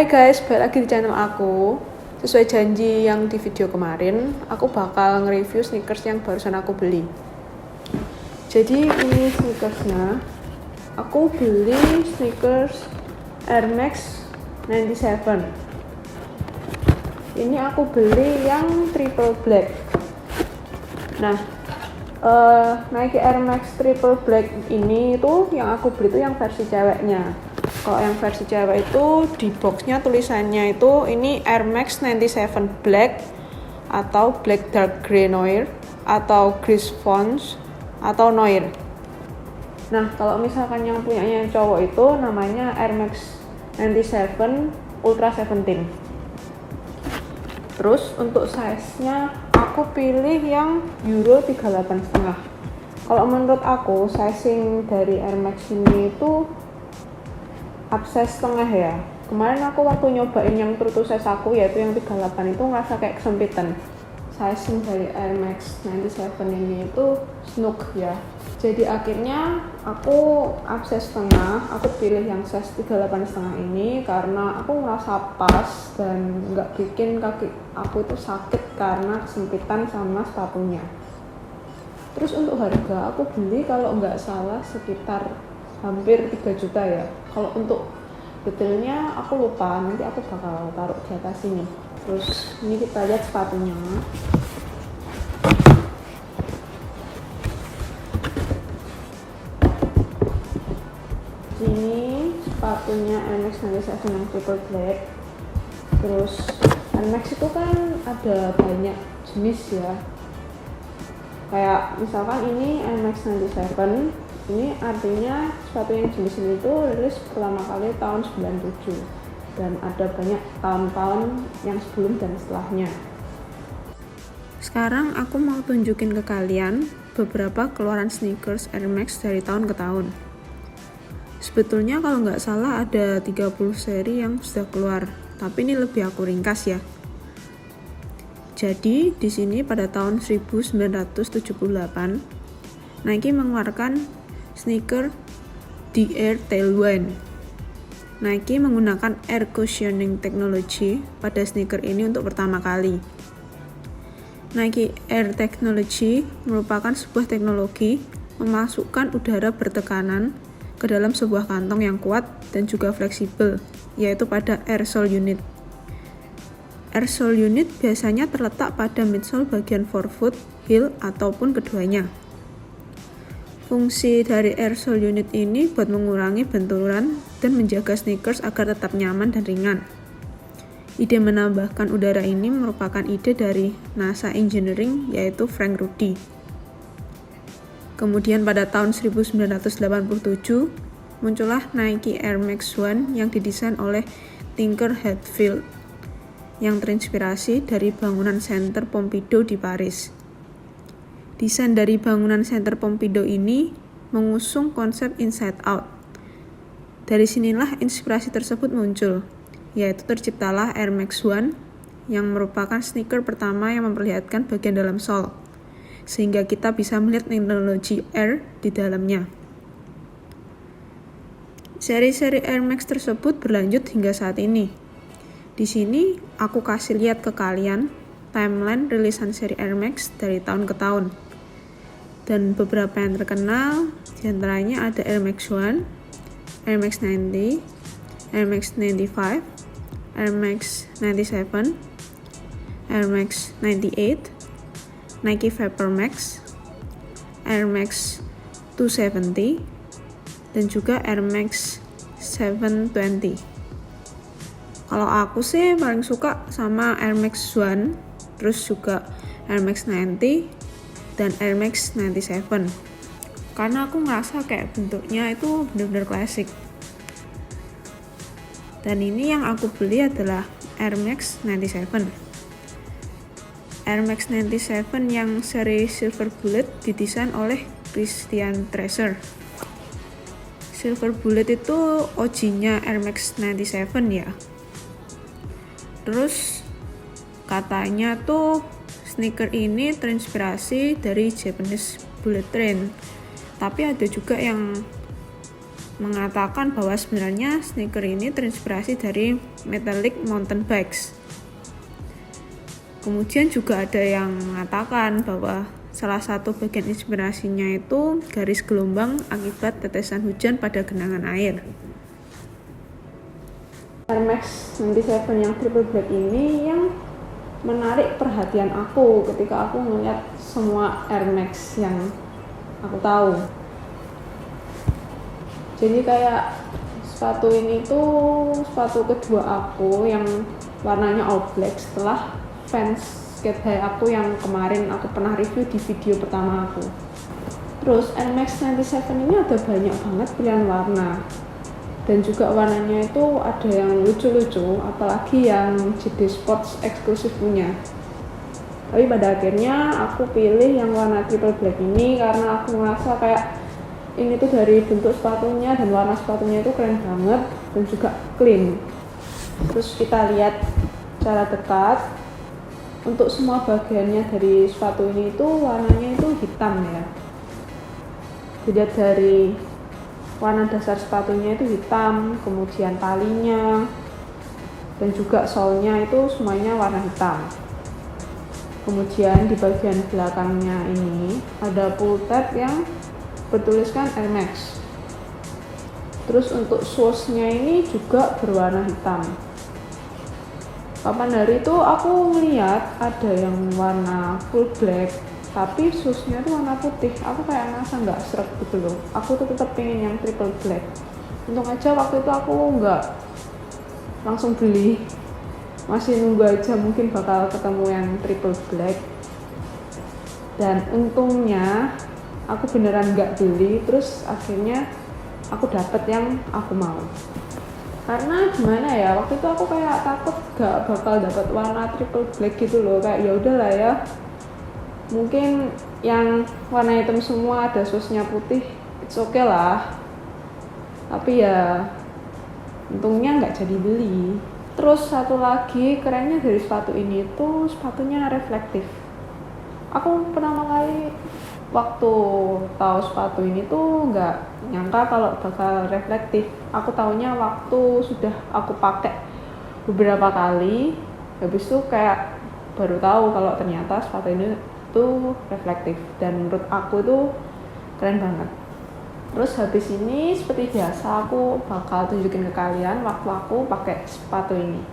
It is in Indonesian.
Hai guys, balik lagi di channel aku. Sesuai janji yang di video kemarin, aku bakal nge-review sneakers yang barusan aku beli. Jadi ini sneakersnya. Aku beli sneakers Air Max 97. Ini aku beli yang triple black. Nah, Nike Air Max triple black ini tuh yang aku beli tuh yang versi ceweknya. Kalau yang versi cewek itu di boxnya tulisannya itu ini Air Max 97 Black atau Black Dark Grey Noir atau Gris Fonce atau Noir. Nah, kalau misalkan yang punyanya cowok itu namanya Air Max 97 Ultra 17. Terus untuk size-nya aku pilih yang Euro 38,5. Kalau menurut aku sizing dari Air Max ini itu upsize setengah ya. Kemarin aku waktu nyobain yang true to size aku yaitu yang 38 itu ngerasa kayak kesempitan. Sizing dari Air Max 97 ini itu snook ya. Jadi akhirnya aku upsize setengah, aku pilih yang size 38,5 ini karena aku ngerasa pas dan nggak bikin kaki aku itu sakit karena kesempitan sama sepatunya. Terus untuk harga aku beli kalau nggak salah sekitar hampir 3 juta ya. Kalau untuk detailnya aku lupa, nanti aku bakal taruh di atas sini. Terus ini kita lihat sepatunya. Ini sepatunya Air Max 97 yang triple black. Terus Air Max itu kan ada banyak jenis ya. Kayak misalkan ini Air Max 97, ini artinya sepatu yang jenis ini itu rilis pertama kali tahun 97 dan ada banyak tahun-tahun yang sebelum dan setelahnya. Sekarang aku mau tunjukin ke kalian beberapa keluaran sneakers Air Max dari tahun ke tahun. Sebetulnya kalau nggak salah ada 30 seri yang sudah keluar, tapi ini lebih aku ringkas ya. Jadi di sini pada tahun 1978 Nike mengeluarkan sneaker The Air Tailwind. Nike menggunakan air cushioning technology pada sneaker ini untuk pertama kali. Nike Air Technology merupakan sebuah teknologi memasukkan udara bertekanan ke dalam sebuah kantong yang kuat dan juga fleksibel, yaitu pada airsole unit. Airsole unit biasanya terletak pada midsole bagian forefoot, heel, ataupun keduanya. Fungsi dari airsole unit ini buat mengurangi benturan dan menjaga sneakers agar tetap nyaman dan ringan. Ide menambahkan udara ini merupakan ide dari NASA Engineering yaitu Frank Rudy. Kemudian pada tahun 1987 muncullah Nike Air Max 1 yang didesain oleh Tinker Hatfield yang terinspirasi dari bangunan Center Pompidou di Paris. Desain dari bangunan Center Pompidou ini mengusung konsep inside out. Dari sinilah inspirasi tersebut muncul, yaitu terciptalah Air Max 1 yang merupakan sneaker pertama yang memperlihatkan bagian dalam sole, sehingga kita bisa melihat teknologi Air di dalamnya. Seri-seri Air Max tersebut berlanjut hingga saat ini. Di sini aku kasih lihat ke kalian timeline rilisan seri Air Max dari tahun ke tahun. Dan beberapa yang terkenal, diantaranya ada Air Max 1, Air Max 90, Air Max 95, Air Max 97, Air Max 98, Nike Vapor Max, Air Max 270, dan juga Air Max 720. Kalau aku sih paling suka sama Air Max 1, terus juga Air Max 90, dan Air Max 97 karena aku ngerasa kayak bentuknya itu benar-benar klasik. Dan ini yang aku beli adalah Air Max 97. Air Max 97 yang seri Silver Bullet didesain oleh Christian Treasure. Silver Bullet itu OG-nya Air Max 97 ya. Terus katanya tuh sneaker ini terinspirasi dari Japanese bullet train. Tapi ada juga yang mengatakan bahwa sebenarnya sneaker ini terinspirasi dari metallic mountain bikes. Kemudian juga ada yang mengatakan bahwa salah satu bagian inspirasinya itu garis gelombang akibat tetesan hujan pada genangan air. Air Max 97 yang triple black ini yang menarik perhatian aku ketika aku melihat semua Air Max yang aku tahu. Jadi kayak sepatu ini tuh sepatu kedua aku yang warnanya all black setelah fans skate high aku yang kemarin aku pernah review di video pertama aku. Terus Air Max 97 ini ada banyak banget pilihan warna, dan juga warnanya itu ada yang lucu-lucu, apalagi yang JD Sports eksklusif punya. Tapi pada akhirnya aku pilih yang warna triple black ini karena aku merasa kayak ini tuh dari bentuk sepatunya dan warna sepatunya itu keren banget dan juga clean. Terus kita lihat secara dekat. Untuk semua bagiannya dari sepatu ini itu warnanya itu hitam ya. Dilihat dari warna dasar sepatunya itu hitam, kemudian talinya dan juga solnya itu semuanya warna hitam. Kemudian di bagian belakangnya ini ada pull tab yang bertuliskan Air Max. Terus untuk shoes-nya ini juga berwarna hitam. Kapan hari itu aku ngeliat ada yang warna full black tapi shoes-nya tuh warna putih. Aku kayak ngerasa nggak sreg gitu loh. Aku tuh tetap pengen yang triple black. Untung aja waktu itu aku nggak langsung beli, masih nunggu aja mungkin bakal ketemu yang triple black. Dan untungnya aku beneran nggak beli, terus akhirnya aku dapet yang aku mau. Karena gimana ya, waktu itu aku kayak takut gak bakal dapat warna triple black gitu loh, kayak ya udahlah ya, mungkin yang warna hitam semua ada shoesnya putih, it's okay lah. Tapi ya untungnya nggak jadi beli. Terus satu lagi kerennya dari sepatu ini tuh sepatunya reflektif. Aku pertama kali waktu tahu sepatu ini tuh nggak nyangka kalau bakal reflektif. Aku taunya waktu sudah aku pakai beberapa kali, habis itu kayak baru tahu kalau ternyata sepatu ini tuh reflektif, dan menurut aku tuh keren banget. Terus habis ini seperti biasa aku bakal tunjukin ke kalian waktu aku pakai sepatu ini.